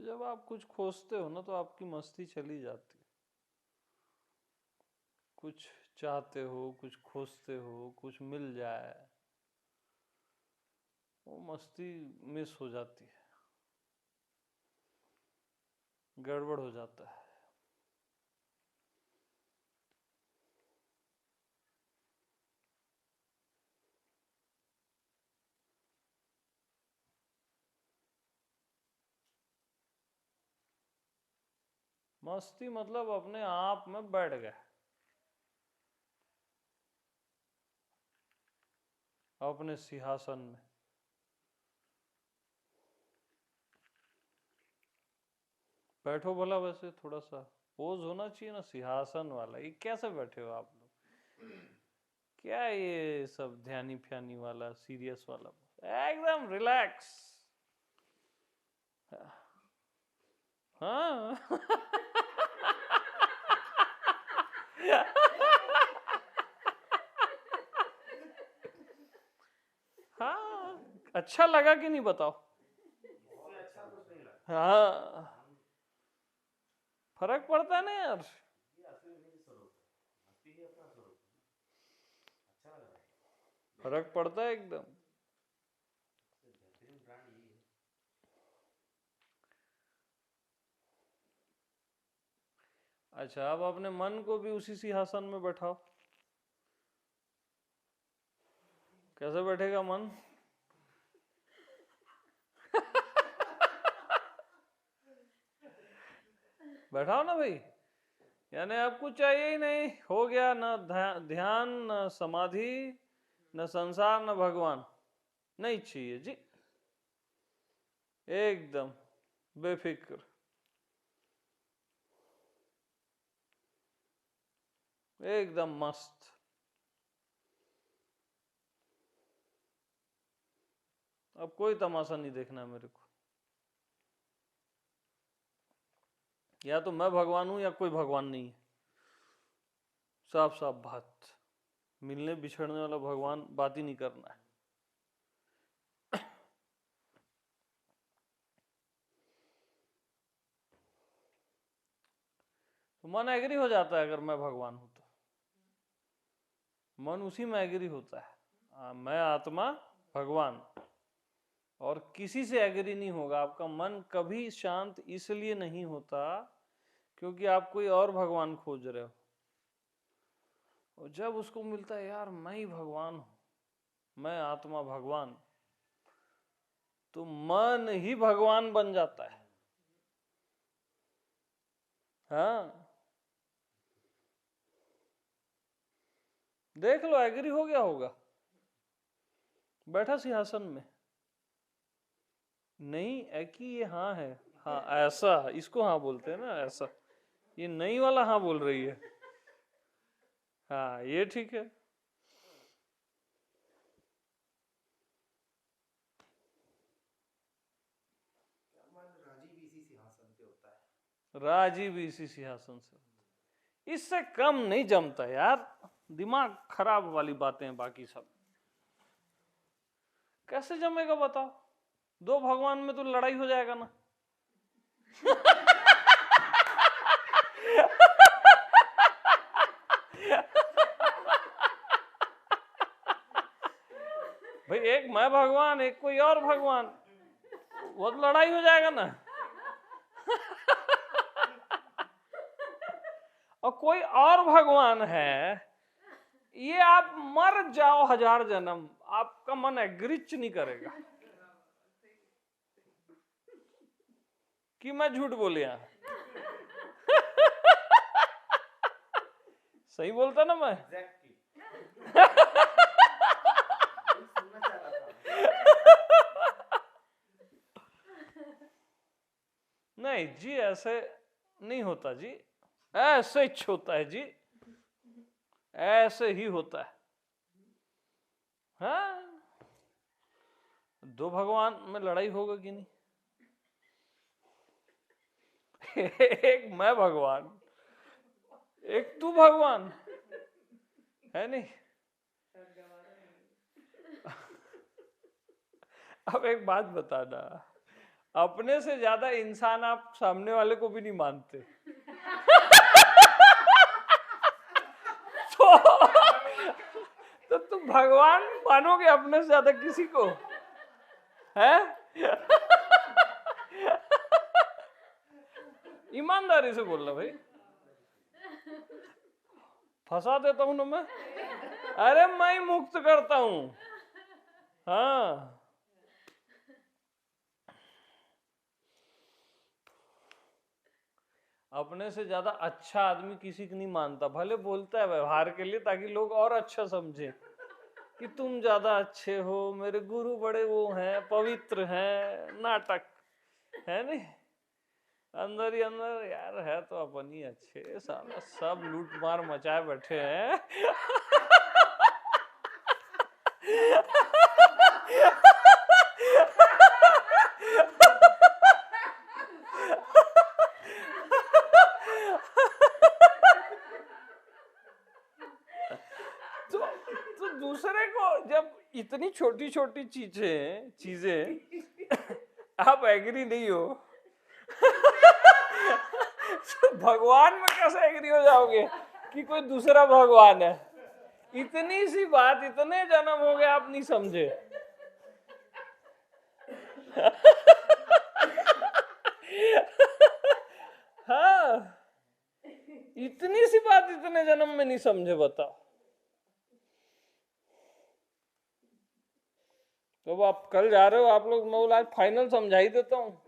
जब आप कुछ खोजते हो ना तो आपकी मस्ती चली जाती है। कुछ चाहते हो, कुछ खोजते हो, कुछ मिल जाए, वो मस्ती मिस हो जाती है, गड़बड़ हो जाता है। मस्ती मतलब अपने आप में बैठ गए, अपने सिंहासन में। बैठो भला, वैसे थोड़ा सा पोज होना चाहिए ना सिंहासन वाला। ये कैसे बैठे हो आप लोग? क्या ये सब ध्यानी फ्यानी वाला, सीरियस वाला? एकदम रिलैक्स। हाँ। हाँ, अच्छा लगा कि नहीं बताओ? हाँ, फर्क पड़ता है ना यार। फर्क पड़ता है एकदम। अच्छा, अब अपने मन को भी उसी सिंहासन में बैठाओ। कैसे बैठेगा मन? बैठाओ ना भाई। यानी अब कुछ चाहिए ही नहीं, हो गया ना ध्यान, न समाधि, न संसार, न भगवान। नहीं चाहिए जी, एकदम बेफिक्र, एकदम मस्त। अब कोई तमाशा नहीं देखना है मेरे को। या तो मैं भगवान हूं या कोई भगवान नहीं है। साफ साफ बात। मिलने बिछड़ने वाला भगवान बात ही नहीं करना है। तो मन एग्री हो जाता है अगर मैं भगवान हूं तो। मन उसी में एग्री होता है, मैं आत्मा भगवान। और किसी से एग्री नहीं होगा। आपका मन कभी शांत इसलिए नहीं होता क्योंकि आप कोई और भगवान खोज रहे हो। और जब उसको मिलता है यार मैं ही भगवान हूं, मैं आत्मा भगवान, तो मन ही भगवान बन जाता है। हाँ, देख लो, एग्री हो गया होगा। बैठा सिंहासन में। नहीं है कि ये हाँ है। हाँ, ऐसा इसको हाँ बोलते हैं ना, ऐसा। ये नहीं वाला हाँ बोल रही है। हाँ, ये ठीक है। राजी भी इसी सिंहासन से। इससे कम नहीं जमता यार। दिमाग खराब वाली बातें हैं बाकी सब। कैसे जमेगा बताओ? दो भगवान में तो लड़ाई हो जाएगा ना। भाई एक मैं भगवान, एक कोई और भगवान, वो तो लड़ाई हो जाएगा ना। और कोई और भगवान है, ये आप मर जाओ 1000 जन्म, आपका मन एग्रिच नहीं करेगा कि मैं झूठ बोलिया। सही बोलता ना मैं? नहीं जी, ऐसे नहीं होता जी। ऐसे ही होता है जी, ऐसे ही होता है। हाँ, दो भगवान में लड़ाई होगा कि नहीं? एक मैं भगवान, एक तू भगवान है नहीं। अब एक बात बताना, अपने से ज्यादा इंसान आप सामने वाले को भी नहीं मानते। तो तुम भगवान मानोगे अपने से ज्यादा किसी को? है? ईमानदारी से बोलना भाई, फंसा देता हूं ना मैं। अरे मैं ही मुक्त करता हूं। हाँ, अपने से ज्यादा अच्छा आदमी किसी को नहीं मानता, भले बोलता है व्यवहार के लिए ताकि लोग और अच्छा समझे कि तुम ज्यादा अच्छे हो, मेरे गुरु बड़े वो हैं, पवित्र हैं, नाटक है नहीं, अंदर ही अंदर यार है तो अपन ही अच्छे, साला सब लूट मार मचाए बैठे हैं। तो दूसरे को जब इतनी छोटी छोटी चीजें आप एग्री नहीं हो, तो भगवान में कैसे एग्री हो जाओगे कि कोई दूसरा भगवान है? इतनी सी बात, इतने जन्म हो गए आप नहीं समझे। हाँ, इतनी सी बात इतने जन्म में नहीं समझे, बताओ। तो आप कल जा रहे हो आप लोग, मैं बोला आज फाइनल समझा ही देता हूँ।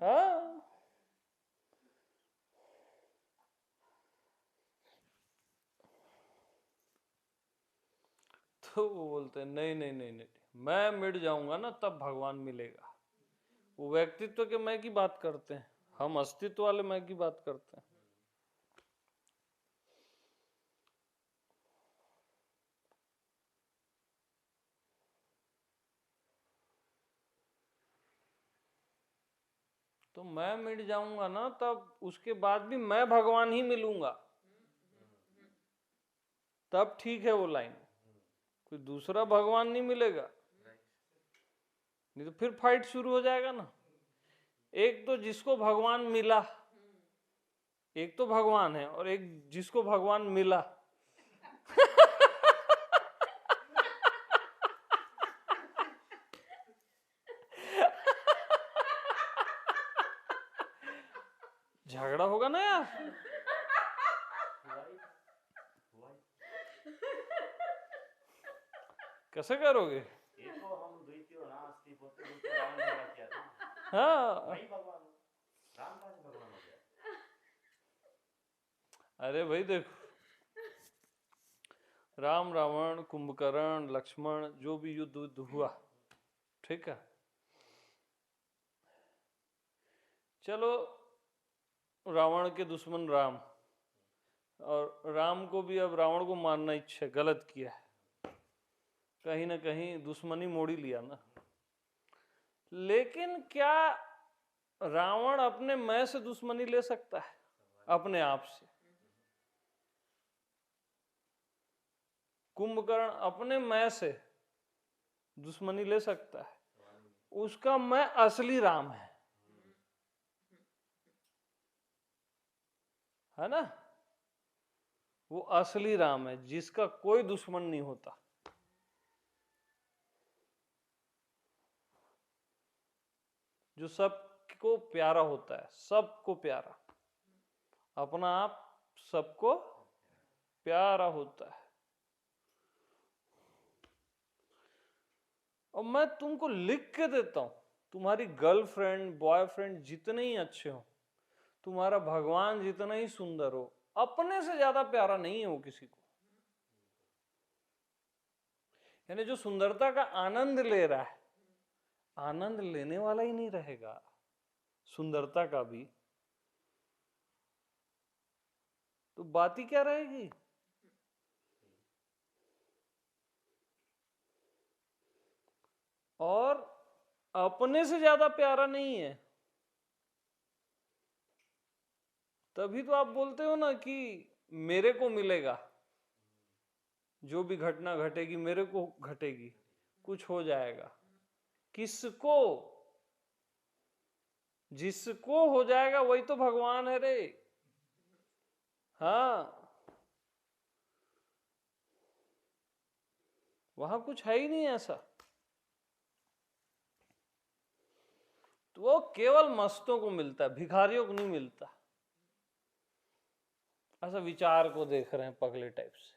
हाँ, तो वो बोलते हैं नहीं नहीं नहीं नहीं, मैं मिट जाऊंगा ना तब भगवान मिलेगा। वो व्यक्तित्व के मैं की बात करते हैं, हम अस्तित्व वाले मैं की बात करते हैं। तो मैं मिट जाऊंगा ना तब उसके बाद भी मैं भगवान ही मिलूंगा, तब ठीक है वो लाइन। कोई दूसरा भगवान नहीं मिलेगा, नहीं तो फिर फाइट शुरू हो जाएगा ना। एक तो जिसको भगवान मिला, एक तो भगवान है और एक जिसको भगवान मिला। झगड़ा होगा ना यार। कैसे करोगे? हाँ, अरे भाई देखो, राम रावण, कुंभकर्ण, लक्ष्मण, जो भी युद्ध हुआ, ठीक है, चलो रावण के दुश्मन राम, और राम को भी अब रावण को मारना इच्छा, गलत किया है, कहीं ना कहीं दुश्मनी मोड़ ही लिया ना। लेकिन क्या रावण अपने मैं से दुश्मनी ले सकता है? अपने आप से। कुंभकर्ण अपने मैं से दुश्मनी ले सकता है? उसका मैं असली राम है ना, वो असली राम है जिसका कोई दुश्मन नहीं होता। जो सबको प्यारा होता है, सबको प्यारा, अपना आप सबको प्यारा होता है। और मैं तुमको लिख के देता हूं, तुम्हारी गर्लफ्रेंड बॉयफ्रेंड जितने ही अच्छे हो, तुम्हारा भगवान जितना ही सुंदर हो, अपने से ज्यादा प्यारा नहीं है वो किसी को। यानी जो सुंदरता का आनंद ले रहा है, आनंद लेने वाला ही नहीं रहेगा सुंदरता का भी, तो बात ही क्या रहेगी? और अपने से ज्यादा प्यारा नहीं है। तभी तो आप बोलते हो ना कि मेरे को मिलेगा, जो भी घटना घटेगी मेरे को घटेगी, कुछ हो जाएगा। किसको? जिसको हो जाएगा वही तो भगवान है रे। हाँ, वहां कुछ है ही नहीं ऐसा। तो वो केवल मस्तों को मिलता है, भिखारियों को नहीं मिलता। ऐसा विचार को देख रहे हैं पगले टाइप से,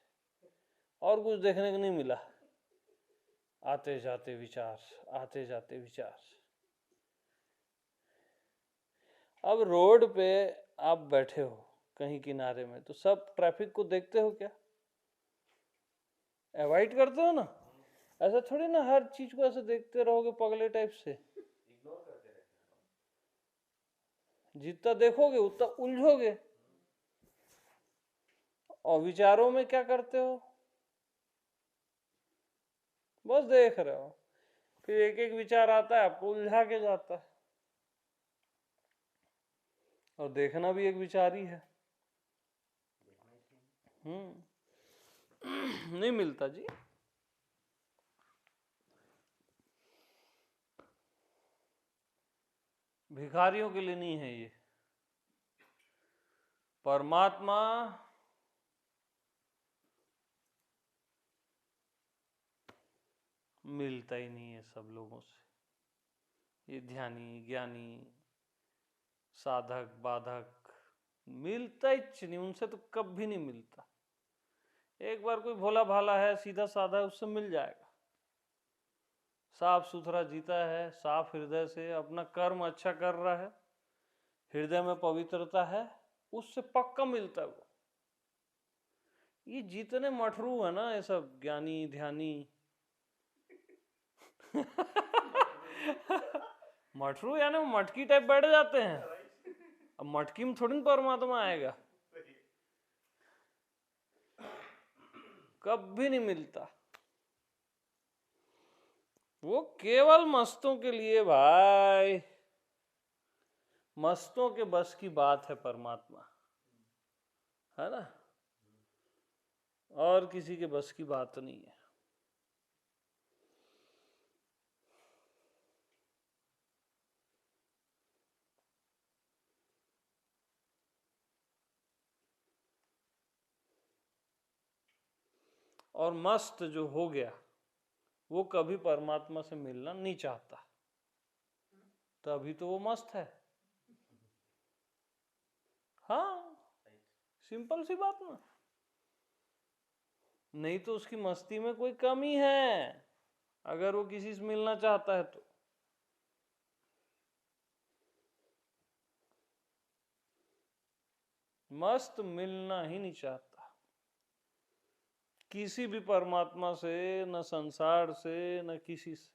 और कुछ देखने को नहीं मिला। आते जाते विचार, आते जाते विचार। अब रोड पे आप बैठे हो कहीं किनारे में, तो सब ट्रैफिक को देखते हो क्या? अवॉइड करते हो ना। ऐसा थोड़ी ना हर चीज को ऐसे देखते रहोगे पगले टाइप से। जितना देखोगे उतना उलझोगे। और विचारों में क्या करते हो? बस देख रहे हो, फिर एक एक विचार आता है आपको उलझा के जाता है। और देखना भी एक विचार ही है। नहीं मिलता जी। भिखारियों के लिए नहीं है ये। परमात्मा मिलता ही नहीं है सब लोगों से। ये ध्यानी, ज्ञानी, साधक, बाधक मिलता ही नहीं, उनसे तो कभी नहीं मिलता। एक बार कोई भोला भाला है, सीधा साधा है, उससे मिल जाएगा। साफ सुथरा जीता है, साफ हृदय से अपना कर्म अच्छा कर रहा है, हृदय में पवित्रता है, उससे पक्का मिलता है वो। ये जितने मठरू है ना, ये सब ज्ञानी ध्यानी मठरू यानी मटकी टाइप बैठ जाते हैं। अब मटकी में थोड़ी परमात्मा आएगा, कभी नहीं मिलता। वो केवल मस्तों के लिए भाई, मस्तों के बस की बात है परमात्मा, है ना, और किसी के बस की बात नहीं है। और मस्त जो हो गया वो कभी परमात्मा से मिलना नहीं चाहता, तभी तो वो मस्त है। हाँ, सिंपल सी बात ना। नहीं तो उसकी मस्ती में कोई कमी है, अगर वो किसी से मिलना चाहता है तो। मस्त मिलना ही नहीं चाहता किसी भी परमात्मा से, न संसार से, न किसी से।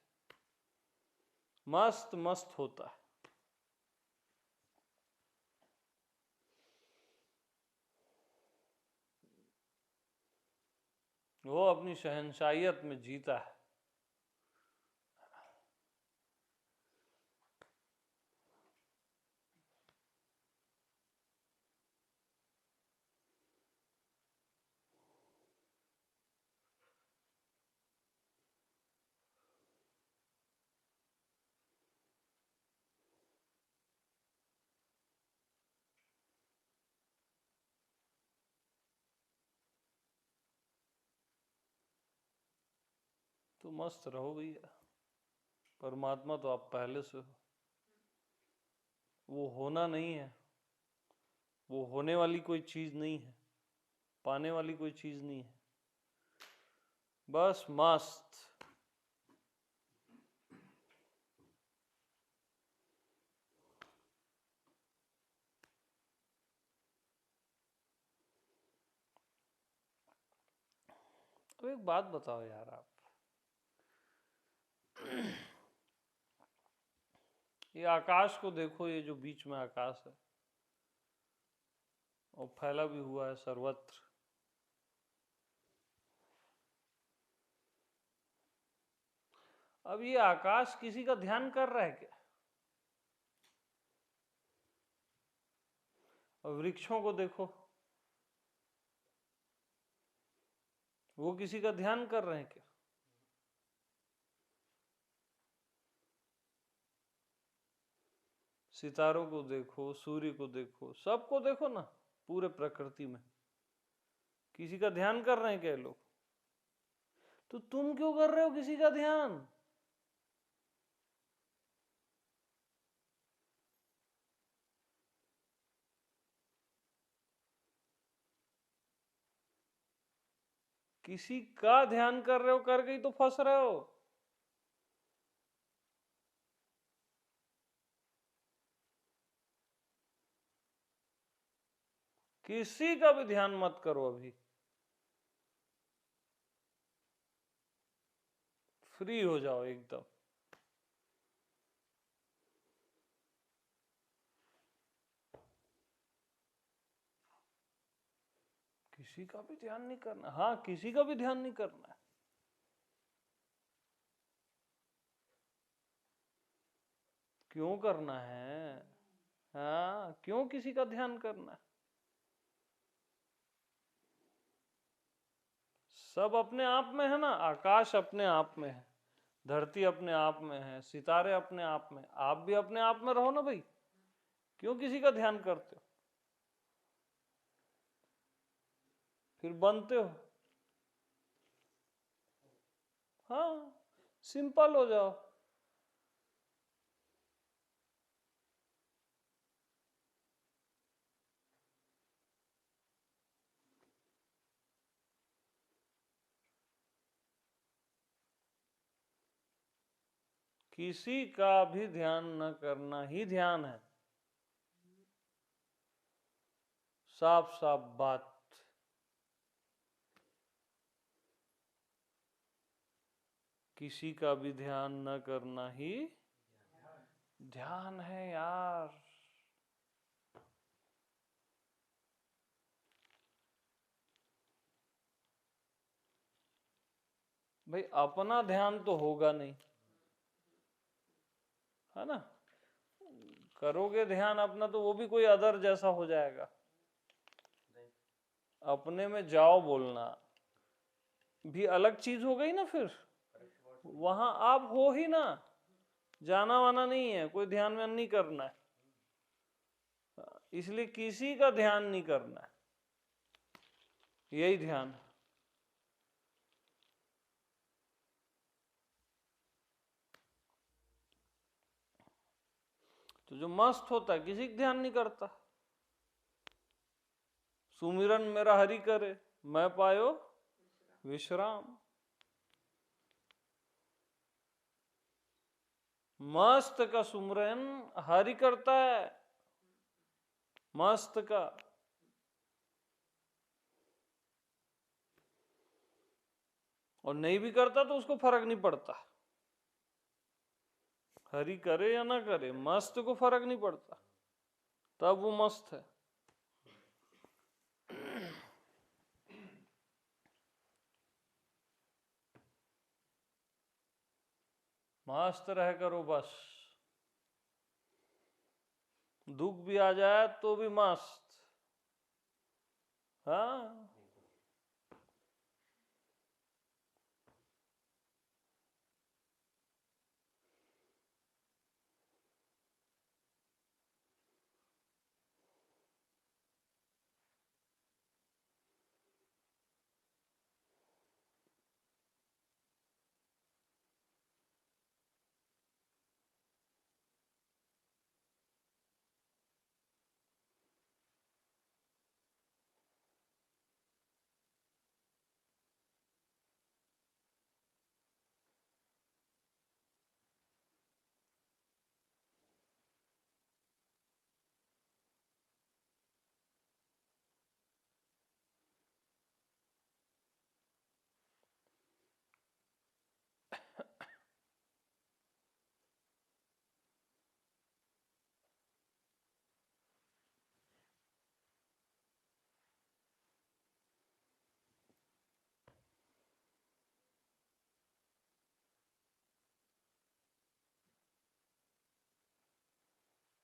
मस्त मस्त होता है। वो अपनी शहंशाहियत में जीता है। तो मस्त रहो भैया, परमात्मा तो आप पहले से हो। वो होना नहीं है, वो होने वाली कोई चीज नहीं है, पाने वाली कोई चीज नहीं है, बस मस्त। तो एक बात बताओ यार आप, ये आकाश को देखो, ये जो बीच में आकाश है और फैला भी हुआ है सर्वत्र, अब ये आकाश किसी का ध्यान कर रहा है क्या? और वृक्षों को देखो, वो किसी का ध्यान कर रहे हैं क्या? सितारों को देखो, सूर्य को देखो, सबको देखो ना, पूरे प्रकृति में किसी का ध्यान कर रहे हैं क्या लोग? तो तुम क्यों कर रहे हो किसी का ध्यान? किसी का ध्यान कर रहे हो, करके ही तो फंस रहे हो। किसी का भी ध्यान मत करो, अभी फ्री हो जाओ एकदम। किसी का भी ध्यान नहीं करना। हाँ, किसी का भी ध्यान नहीं करना है। क्यों करना है? हाँ, क्यों किसी का ध्यान करना है? सब अपने आप में है ना, आकाश अपने आप में है, धरती अपने आप में है, सितारे अपने आप में, आप भी अपने आप में रहो ना भाई। क्यों किसी का ध्यान करते हो? फिर बनते हो। हाँ, सिंपल हो जाओ। किसी का भी ध्यान न करना ही ध्यान है। साफ साफ बात। किसी का भी ध्यान न करना ही ध्यान है यार। भाई अपना ध्यान तो होगा नहीं, है ना? करोगे ध्यान अपना तो वो भी कोई अदर जैसा हो जाएगा। अपने में जाओ बोलना भी अलग चीज हो गई ना। फिर वहां आप हो ही ना, जाना वाना नहीं है, कोई ध्यान में नहीं करना है, इसलिए किसी का ध्यान नहीं करना है, यही ध्यान है। तो जो मस्त होता है किसी का ध्यान नहीं करता। सुमिरन मेरा हरि करे, मैं पायो विश्राम। मस्त का सुमिरन हरि करता है, मस्त का। और नहीं भी करता तो उसको फर्क नहीं पड़ता, हरि करे या ना करे, मस्त को फर्क नहीं पड़ता, तब वो मस्त है। मस्त रह करो बस, दुख भी आ जाए तो भी मस्त। हाँ,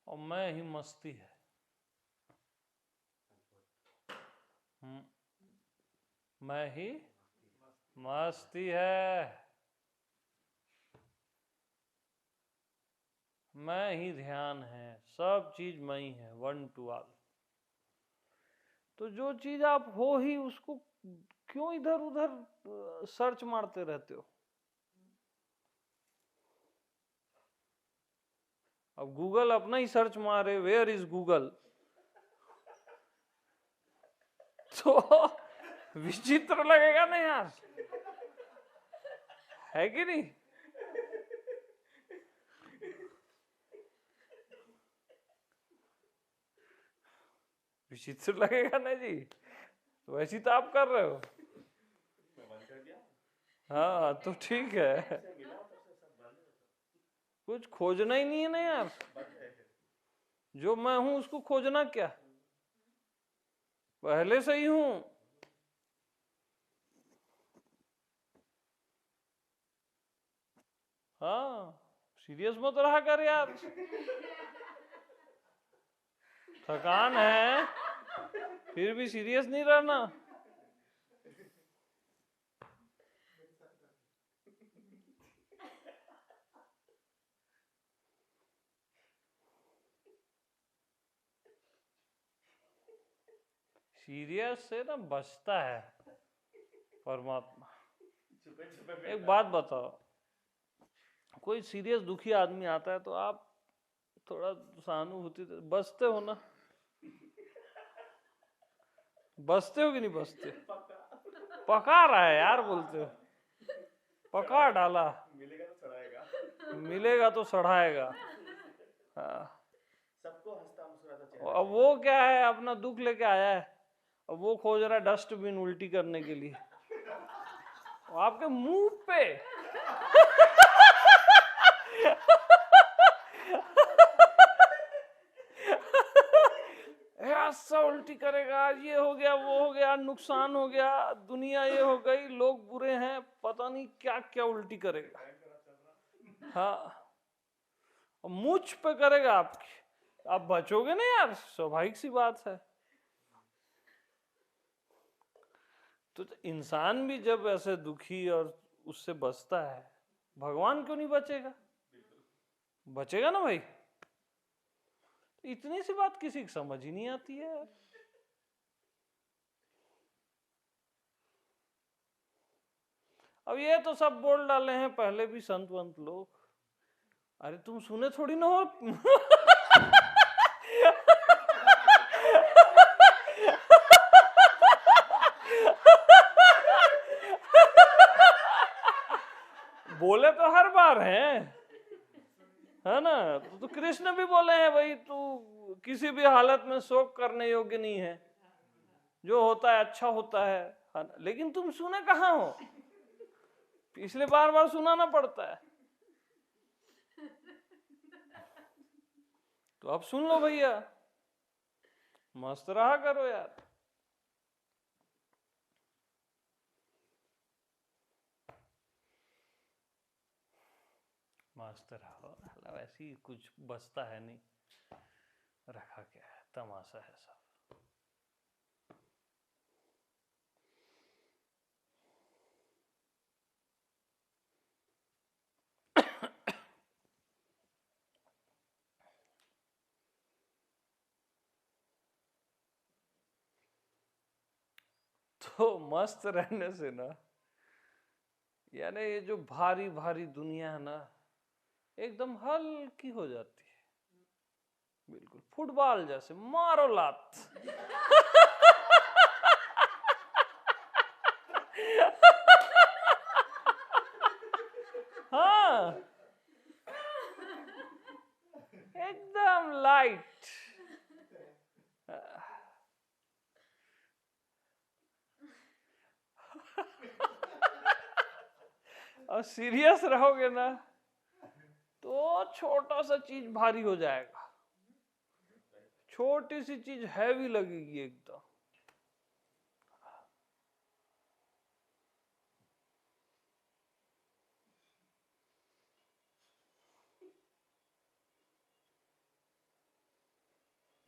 और मैं ही मस्ती है। मैं ही मस्ती है, मैं ही ध्यान है, सब चीज मैं ही है, वन टू ऑल। तो जो चीज आप हो ही, उसको क्यों इधर उधर सर्च मारते रहते हो? अब गूगल अपना ही सर्च मारे, वेयर इज गूगल, तो विचित्र लगेगा ना यार, है कि नहीं? विचित्र लगेगा ना जी, तो वैसे तो आप कर रहे हो। हाँ तो ठीक है, कुछ खोजना ही नहीं है ना यार, जो मैं हूं उसको खोजना क्या, पहले से ही हूं। हाँ, सीरियस मत रहा कर यार, थकान है फिर भी सीरियस नहीं रहना। सीरियस से ना बचता है परमात्मा। एक बात बताओ, कोई सीरियस दुखी आदमी आता है तो आप थोड़ा सहानुभूति बचते हो ना? बचते हो कि नहीं बचते? पका रहा है यार, बोलते हो पका डाला, मिलेगा तो सड़ाएगा। हाँ, सबको हंसता मुस्कुराता चेहरा। अब वो क्या है, अपना दुख लेके आया है, अब वो खोज रहा है डस्टबिन उल्टी करने के लिए, आपके मुंह पे ऐसा उल्टी करेगा, ये हो गया, वो हो गया, नुकसान हो गया, दुनिया ये हो गई, लोग बुरे हैं, पता नहीं क्या क्या उल्टी करेगा। हाँ, मुझ पे करेगा आपकी, आप बचोगे ना यार, स्वाभाविक सी बात है। तो इंसान भी जब ऐसे दुखी और उससे बचता है, भगवान क्यों नहीं बचेगा? बचेगा ना भाई। इतनी सी बात किसी की समझ ही नहीं आती है यार। अब ये तो सब बोल डाले हैं पहले भी संत वंत लोग, अरे तुम सुने थोड़ी ना हो। बोले तो हर बार हैं, है ना? तो कृष्ण भी बोले हैं भाई, तू किसी भी हालत में शोक करने योग्य नहीं है, जो होता है अच्छा होता है ना? लेकिन तुम सुने कहाँ हो, इसलिए बार बार सुनाना पड़ता है। तो अब सुन लो भैया, मस्त रहा करो यार। मस्त रहो, मतलब ऐसी कुछ बचता है नहीं, रखा क्या है, तमाशा है सब। तो मस्त रहने से ना, यानी ये जो भारी भारी दुनिया है ना, एकदम हल्की हो जाती है, बिल्कुल फुटबॉल जैसे, मारो लात। हाँ, एकदम लाइट। और सीरियस रहोगे ना तो छोटा सा चीज भारी हो जाएगा, छोटी सी चीज हैवी लगेगी एकदम।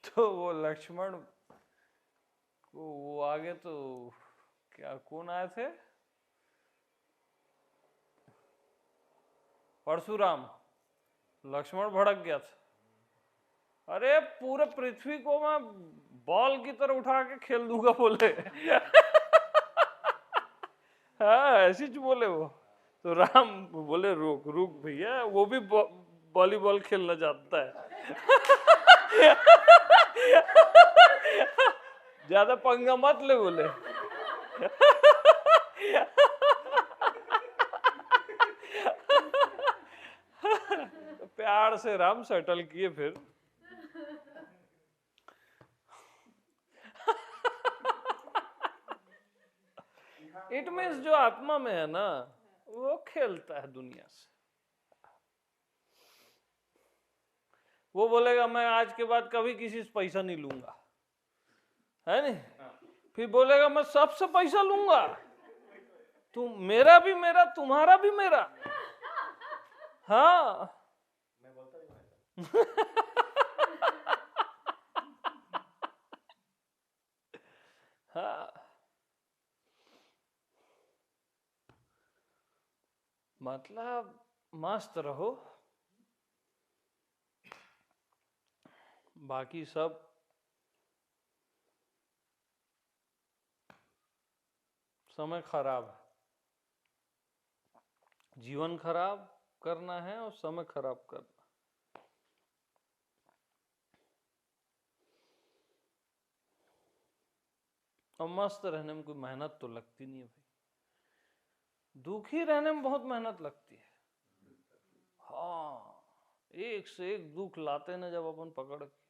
तो वो लक्ष्मण वो आगे तो क्या कौन आए थे, परशुराम, लक्ष्मण भड़क गया था, अरे पूरे पृथ्वी को मैं बॉल की तरह उठा के खेल दूंगा बोले। हाँ ऐसी बोले वो, तो राम बोले रुक रुक भैया, वो भी वॉलीबॉल खेलना जानता है। ज्यादा पंगा मत ले बोले। तो प्यार से राम सेटल किए फिर। इट मीन्स जो आत्मा में है ना वो खेलता है दुनिया से। वो बोलेगा मैं आज के बाद कभी किसी से पैसा नहीं लूंगा, है नहीं, फिर बोलेगा मैं सबसे पैसा लूंगा, तुम मेरा भी मेरा तुम्हारा भी मेरा। हाँ मैं बोलता भी हाँ मतलब मस्त रहो, बाकी सब समय खराब है, जीवन खराब करना है और समय खराब करना। और मस्त रहने में कोई मेहनत तो लगती नहीं है भाई, दुखी रहने में बहुत मेहनत लगती है। हाँ एक से एक दुख लाते ना जब अपन पकड़ के,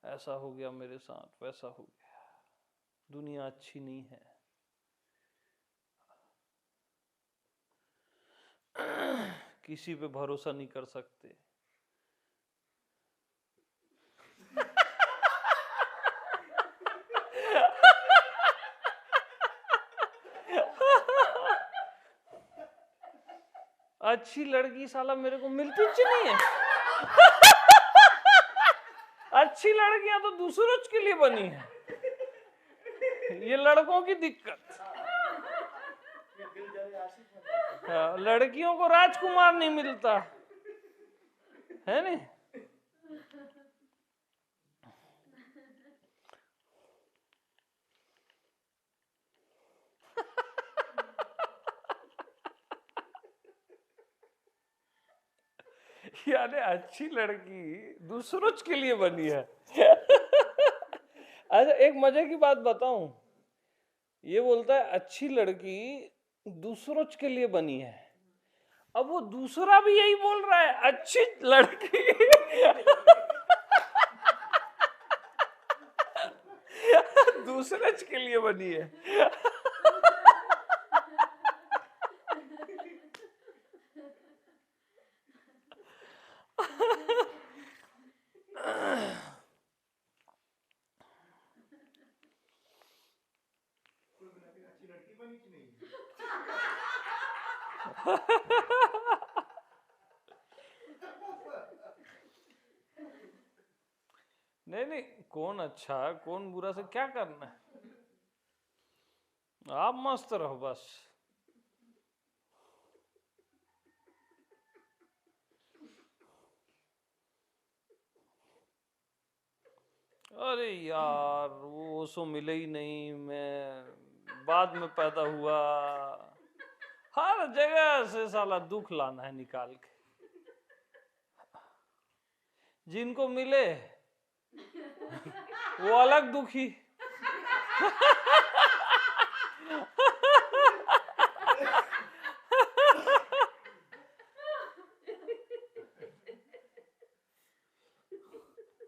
ऐसा हो गया मेरे साथ, वैसा हो गया, दुनिया अच्छी नहीं है। किसी पे भरोसा नहीं कर सकते। अच्छी लड़की साला मेरे को मिलती नहीं है। अच्छी लड़कियां तो दूसरों के लिए बनी है, ये लड़कों की दिक्कत। हाँ, लड़कियों को राजकुमार नहीं मिलता है नहीं। यानी अच्छी लड़की दूसरों के लिए बनी है। अच्छा एक मजे की बात बताऊं, ये बोलता है अच्छी लड़की दूसरों के लिए बनी है, अब वो दूसरा भी यही बोल रहा है अच्छी लड़की दूसरे के लिए बनी है। अच्छी लड़की बनी कि नहीं? नहीं नहीं, कौन अच्छा है कौन बुरा से क्या करना है, आप मस्त रहो बस। अरे यार वो सो मिले ही नहीं, मैं बाद में पैदा हुआ, हर जगह से साला दुख लाना है निकाल के। जिनको मिले वो अलग दुखी।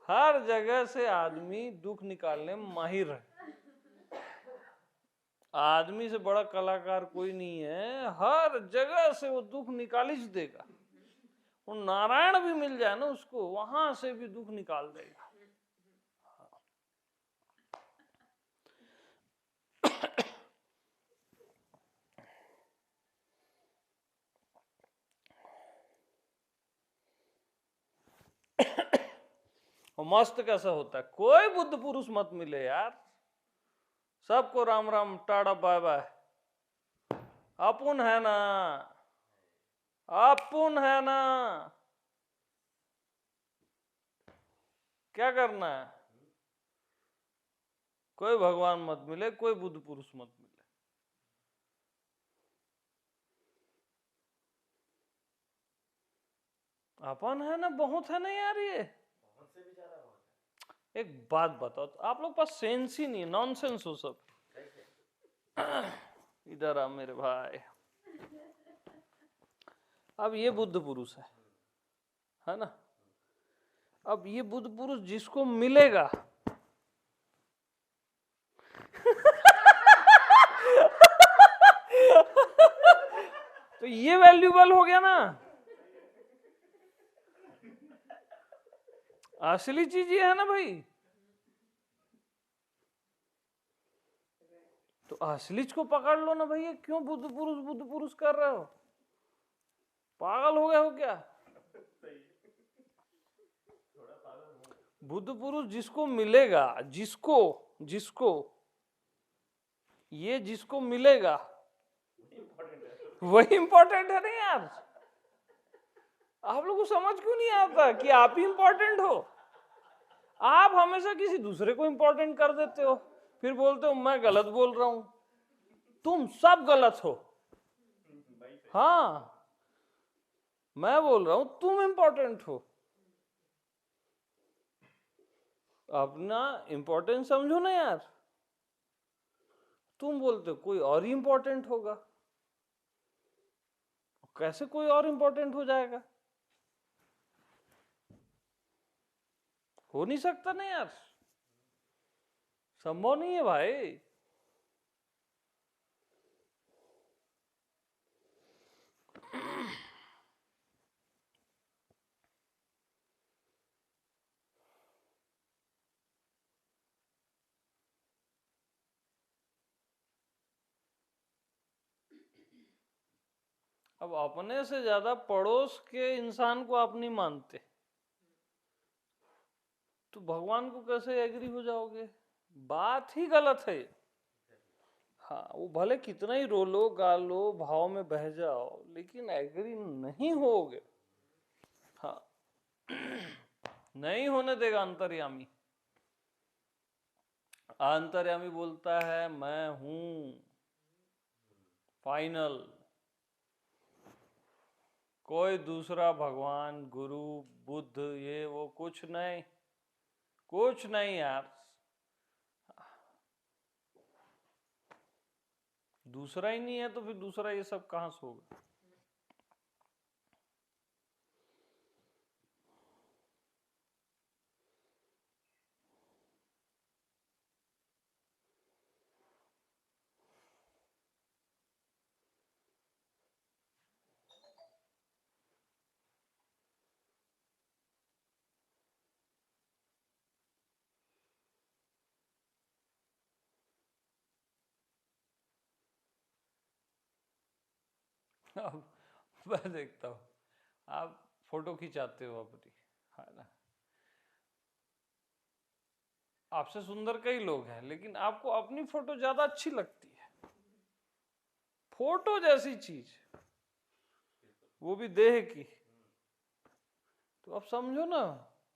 हर जगह से आदमी दुख निकालने में माहिर है, आदमी से बड़ा कलाकार कोई नहीं है, हर जगह से वो दुख निकाल ही देगा। वो नारायण भी मिल जाए ना उसको, वहां से भी दुख निकाल देगा। और मस्त कैसा होता है, कोई बुद्ध पुरुष मत मिले यार, सबको Ram Ram, tata bye bye. अपुन है ना, अपुन है ना, क्या करना है? कोई भगवान मत मिले, कोई बुद्ध पुरुष मत मिले। अपन है ना, बहुत है ना यार ये। बहुत से भी ज्यादा बहुत है। एक बात बताओ, तो आप लोग पास सेंस ही नहीं, नॉनसेंस हो सब। इधर आ मेरे भाई। अब ये बुद्ध पुरुष है ना? अब ये बुद्ध पुरुष जिसको मिलेगा तो ये वैल्यूबल हो गया ना, असली चीज ये है ना भाई। तो असलीच को पकड़ लो ना भैया, क्यों बुद्ध पुरुष कर रहे हो? पागल हो गए हो क्या? बुद्ध पुरुष जिसको मिलेगा, जिसको ये जिसको मिलेगा वही इंपॉर्टेंट है ना यार। आप लोगों को समझ क्यों नहीं आता कि आप ही इंपॉर्टेंट हो? आप हमेशा किसी दूसरे को इंपॉर्टेंट कर देते हो, फिर बोलते हो मैं गलत बोल रहा हूं। तुम सब गलत हो। हाँ, मैं बोल रहा हूं तुम इंपॉर्टेंट हो। अपना इंपॉर्टेंस समझो ना यार। तुम बोलते हो कोई और ही इंपॉर्टेंट होगा, कैसे कोई और इंपॉर्टेंट हो जाएगा? हो नहीं सकता ना यार, संभव नहीं है भाई। अब अपने से ज्यादा पड़ोस के इंसान को आप नहीं मानते तो भगवान को कैसे एग्री हो जाओगे? बात ही गलत है। हाँ, वो भले कितना ही रो लो, गा लो, भाव में बह जाओ, लेकिन एग्री नहीं होगे। हाँ, नहीं होने देगा अंतर्यामी। अंतर्यामी बोलता है मैं हूं फाइनल, कोई दूसरा भगवान, गुरु, बुद्ध, ये वो कुछ नहीं, कुछ नहीं यार। दूसरा ही नहीं है तो फिर दूसरा ये सब कहां से होगा? अब मैं देखता हूँ आप फोटो खिंचाते हो अपनी, है ना? आपसे सुंदर कई लोग हैं, लेकिन आपको अपनी फोटो ज्यादा अच्छी लगती है। फोटो जैसी चीज, वो भी देह की। तो अब समझो ना,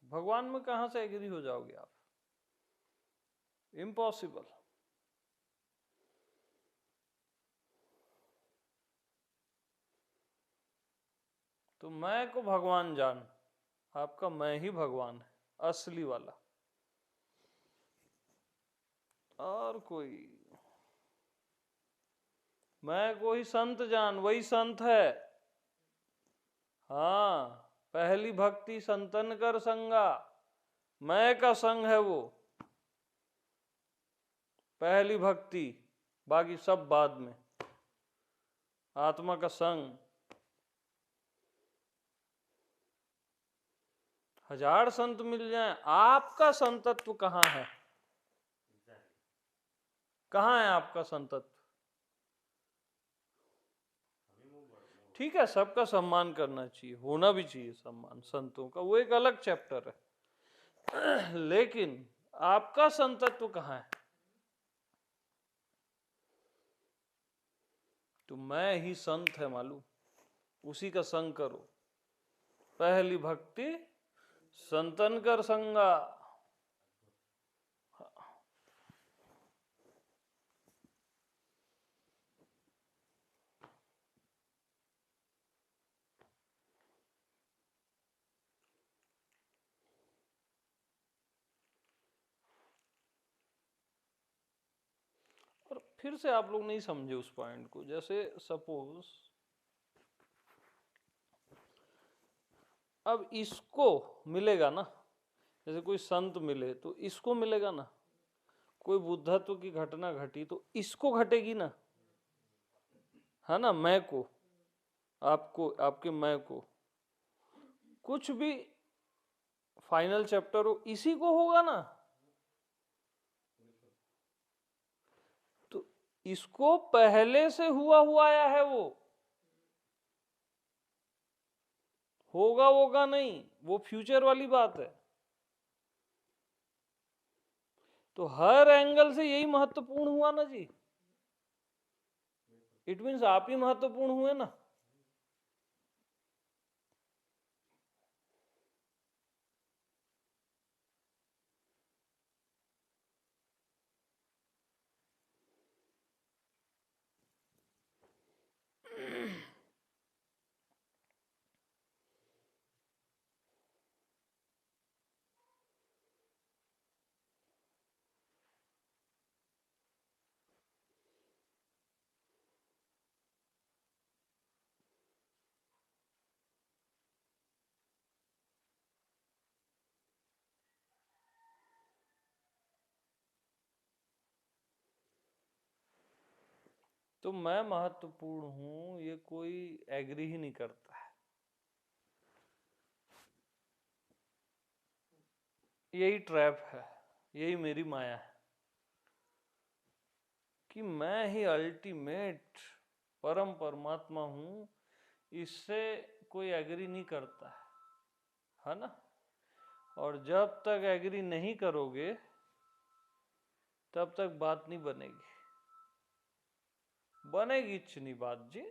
भगवान में कहां से एग्री हो जाओगे आप? इम्पॉसिबल। तो मैं को भगवान जान, आपका मैं ही भगवान है, असली वाला। और कोई मैं को ही संत जान, वही संत है। हाँ, पहली भक्ति संतन कर संगा, मैं का संग है वो पहली भक्ति, बाकी सब बाद में। आत्मा का संग। हजार संत मिल जाएं, आपका संतत्व कहाँ है? कहाँ है आपका संतत्व? ठीक है, सबका सम्मान करना चाहिए, होना भी चाहिए सम्मान संतों का, वो एक अलग चैप्टर है। लेकिन आपका संतत्व कहाँ है? तो मैं ही संत है मालूम, उसी का संग करो। पहली भक्ति संतन कर संगा। और फिर से आप लोग नहीं समझे उस पॉइंट को। जैसे सपोज अब इसको मिलेगा ना, जैसे कोई संत मिले तो इसको मिलेगा ना, कोई बुद्धत्व की घटना घटी तो इसको घटेगी ना, है ना। मैं को, आपको, आपके मैं को, कुछ भी फाइनल चैप्टर हो इसी को होगा ना। तो इसको पहले से हुआ हुआ आया है, वो होगा नहीं, वो फ्यूचर वाली बात है। तो हर एंगल से यही महत्वपूर्ण हुआ ना जी। इट मीन्स आप ही महत्वपूर्ण हुए ना। तो मैं महत्वपूर्ण हूं ये कोई एग्री ही नहीं करता है। यही ट्रैप है, यही मेरी माया है कि मैं ही अल्टीमेट परम परमात्मा हूं। इससे कोई एग्री नहीं करता है ना। और जब तक एग्री नहीं करोगे तब तक बात नहीं बनेगी। बनेगी इतनी बात जी,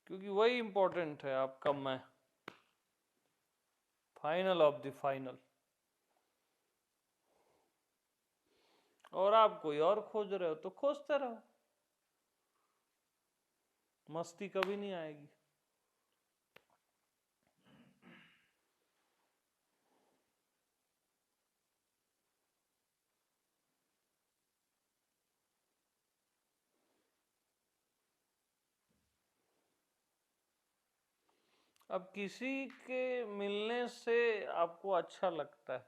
क्योंकि वही इंपॉर्टेंट है आपका मैं, फाइनल ऑफ द फाइनल। और आप कोई और खोज रहे हो तो खोजते रहो, मस्ती कभी नहीं आएगी। अब किसी के मिलने से आपको अच्छा लगता है,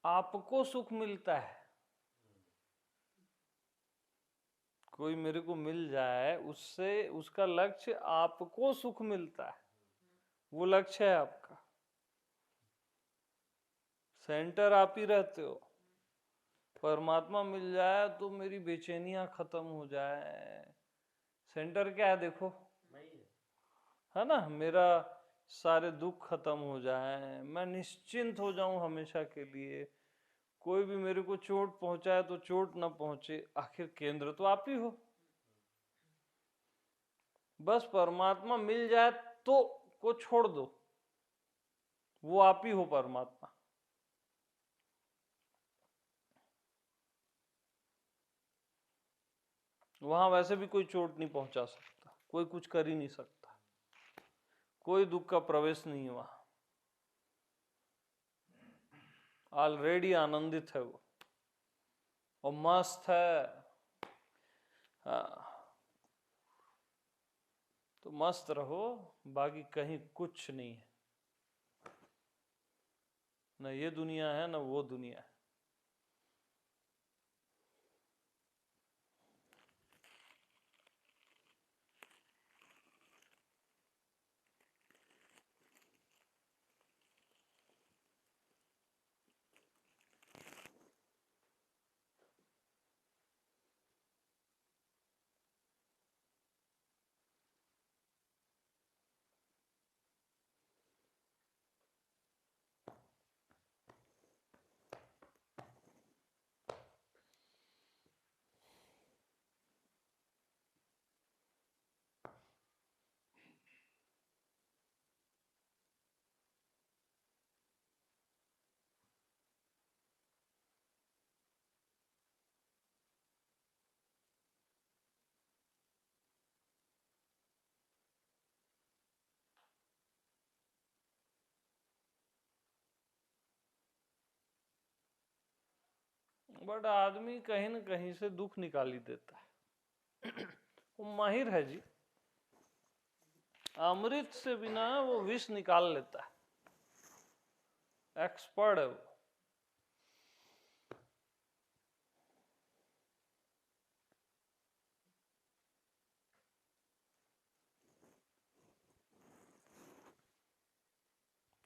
आपको सुख मिलता है। कोई मेरे को मिल जाए, उससे उसका लक्ष्य आपको सुख मिलता है, वो लक्ष्य है आपका। सेंटर आप ही रहते हो। परमात्मा मिल जाए तो मेरी बेचैनियां खत्म हो जाए। सेंटर क्या है देखो, है ना। मेरा सारे दुख खत्म हो जाए, मैं निश्चिंत हो जाऊं हमेशा के लिए। कोई भी मेरे को चोट पहुंचाए तो चोट ना पहुंचे, आखिर केंद्र तो आप ही हो। बस परमात्मा मिल जाए तो को छोड़ दो, वो आप ही हो परमात्मा। वहां वैसे भी कोई चोट नहीं पहुंचा सकता, कोई कुछ कर ही नहीं सकता, कोई दुख का प्रवेश नहीं है वहां। ऑलरेडी आनंदित है वो और मस्त है। हाँ, तो मस्त रहो, बाकी कहीं कुछ नहीं है। न ये दुनिया है न वो दुनिया है। बट आदमी कहीं न कहीं से दुख निकाल ही देता है। वो माहिर है जी, अमृत से बिना वो विष निकाल लेता है, एक्सपर्ट है वो।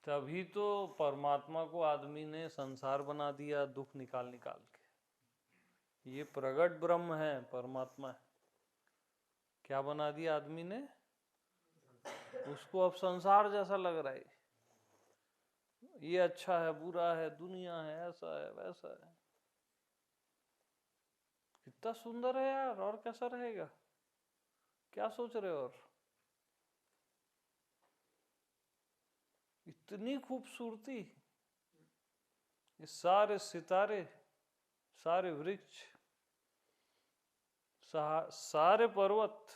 तभी तो परमात्मा को आदमी ने संसार बना दिया, दुख निकाल निकाल के। ये प्रगट ब्रह्म है, परमात्मा है, क्या बना दिया आदमी ने? उसको अब संसार जैसा लग रहा है, ये अच्छा है, बुरा है, दुनिया है, ऐसा है, वैसा है। कितना सुंदर है यार, और कैसा रहेगा? क्या सोच रहे हो? और इतनी खूबसूरती, ये सारे सितारे, सारे वृक्ष, सारे पर्वत,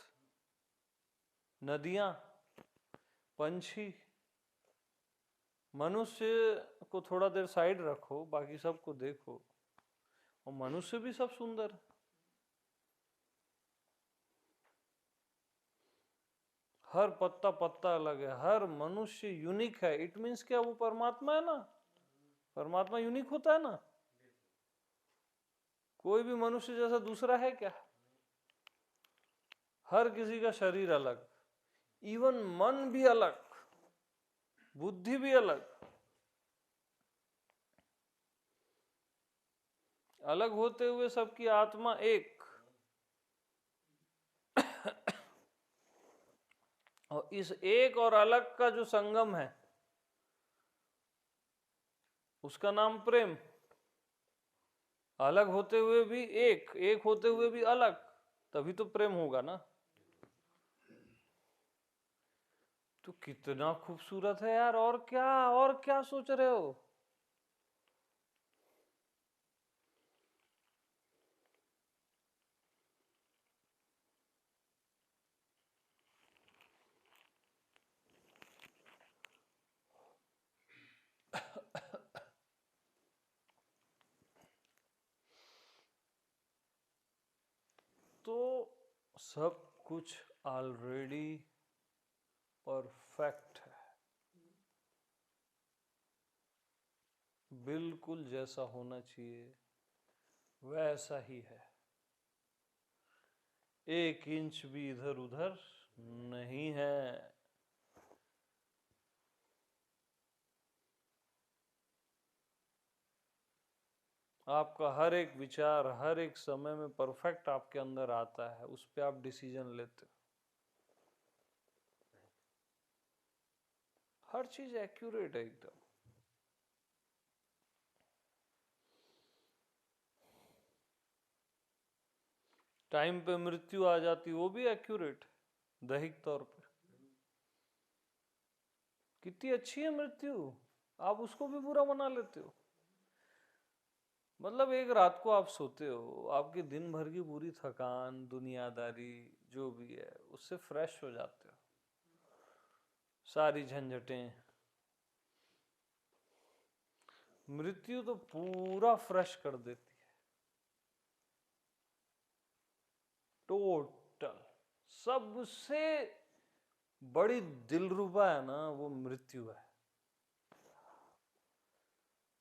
नदियां, पंछी। मनुष्य को थोड़ा देर साइड रखो, बाकी सबको देखो, और मनुष्य भी सब सुंदर है। हर पत्ता पत्ता अलग है, हर मनुष्य यूनिक है। इट मीन्स क्या? वो परमात्मा है ना, परमात्मा यूनिक होता है ना। कोई भी मनुष्य जैसा दूसरा है क्या? हर किसी का शरीर अलग, इवन मन भी अलग, बुद्धि भी अलग। अलग होते हुए सबकी आत्मा एक। और इस एक और अलग का जो संगम है, उसका नाम प्रेम। अलग होते हुए भी एक, एक होते हुए भी अलग, तभी तो प्रेम होगा ना। तो कितना खूबसूरत है यार, और क्या, और क्या सोच रहे हो? तो सब कुछ ऑलरेडी परफेक्ट है, बिल्कुल जैसा होना चाहिए वैसा ही है। एक इंच भी इधर उधर नहीं है। आपका हर एक विचार हर एक समय में परफेक्ट आपके अंदर आता है, उस पर आप डिसीजन लेते हो। हर चीज एक्यूरेट है एकदम। टाइम पे मृत्यु आ जाती, वो भी एक्यूरेट, दैहिक तौर पे। कितनी अच्छी है मृत्यु, आप उसको भी बुरा बना लेते हो। मतलब एक रात को आप सोते हो, आपकी दिन भर की पूरी थकान, दुनियादारी जो भी है, उससे फ्रेश हो जाते हो, सारी झंझटें। मृत्यु तो पूरा फ्रेश कर देती है, टोटल। सबसे बड़ी दिलरुबा है ना, वो मृत्यु है।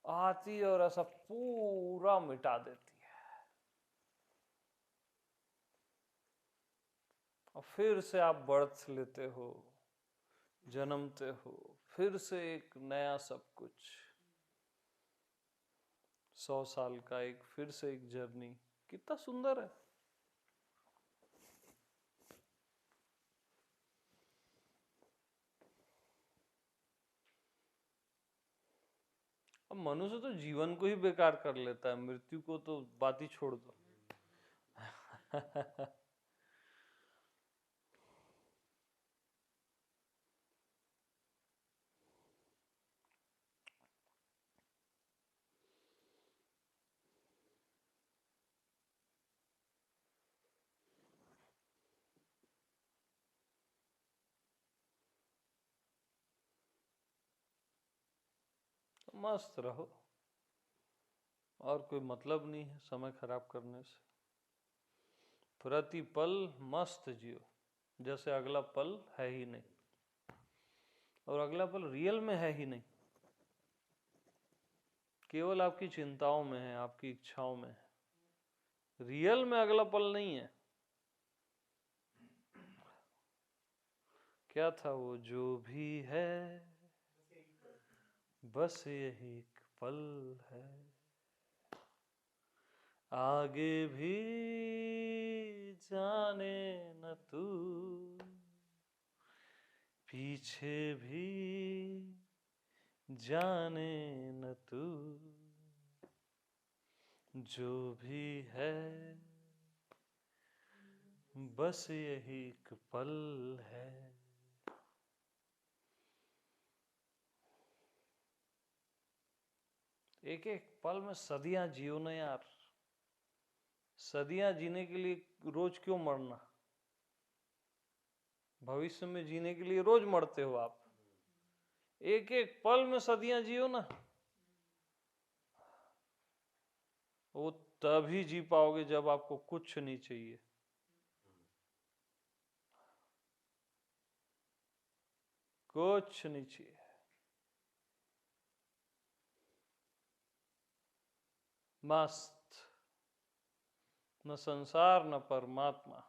आती और ऐसा पूरा मिटा देती है, और फिर से आप बर्थ लेते हो, जन्मते हो, फिर से एक नया सब कुछ। 100 साल का एक, फिर से एक जर्नी। कितना सुंदर है। अब मनुष्य तो जीवन को ही बेकार कर लेता है, मृत्यु को तो बात ही छोड़ दो। मस्त रहो। और कोई मतलब नहीं है समय खराब करने से। प्रतिपल मस्त जियो, जैसे अगला पल है ही नहीं, और अगला पल रियल में है ही नहीं, केवल आपकी चिंताओं में है, आपकी इच्छाओं में है। रियल में अगला पल नहीं है। क्या था वो, जो भी है बस यही एक पल है, आगे भी जाने न तू, पीछे भी जाने न तू, जो भी है बस यही एक पल है। एक एक पल में सदियां जियो ना यार। सदियां जीने के लिए रोज क्यों मरना? भविष्य में जीने के लिए रोज मरते हो आप। एक एक पल में सदियां जियो ना, वो तभी जी पाओगे जब आपको कुछ नहीं चाहिए। कुछ नहीं चाहिए। मस्त, न संसार न परमात्मा,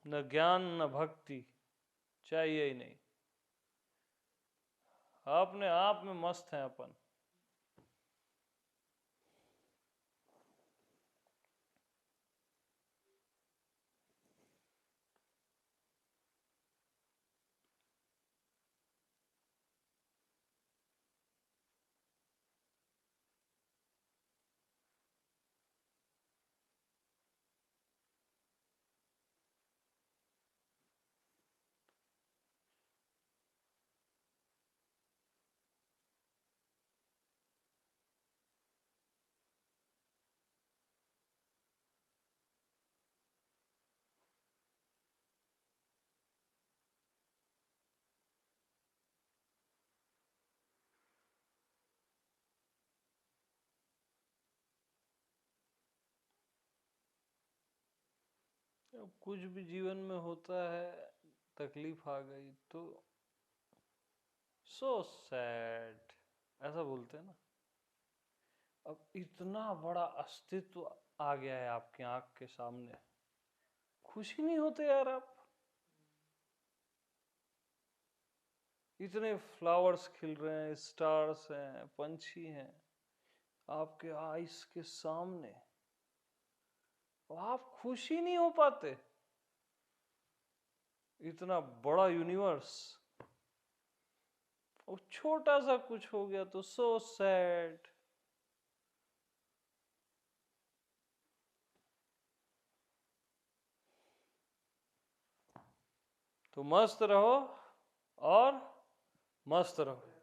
न ज्ञान न भक्ति, चाहिए ही नहीं। अपने आप में मस्त हैं अपन। अब कुछ भी जीवन में होता है, तकलीफ आ गई तो सो सैड, ऐसा बोलते हैं ना। अब इतना बड़ा अस्तित्व आ गया है आपके आंख के सामने, खुशी नहीं होते यार आप? इतने फ्लावर्स खिल रहे हैं, स्टार्स हैं, पंछी हैं आपके आईज के सामने, आप खुशी नहीं हो पाते? इतना बड़ा यूनिवर्स, और छोटा सा कुछ हो गया तो सो सैड। तो मस्त रहो और मस्त रहो।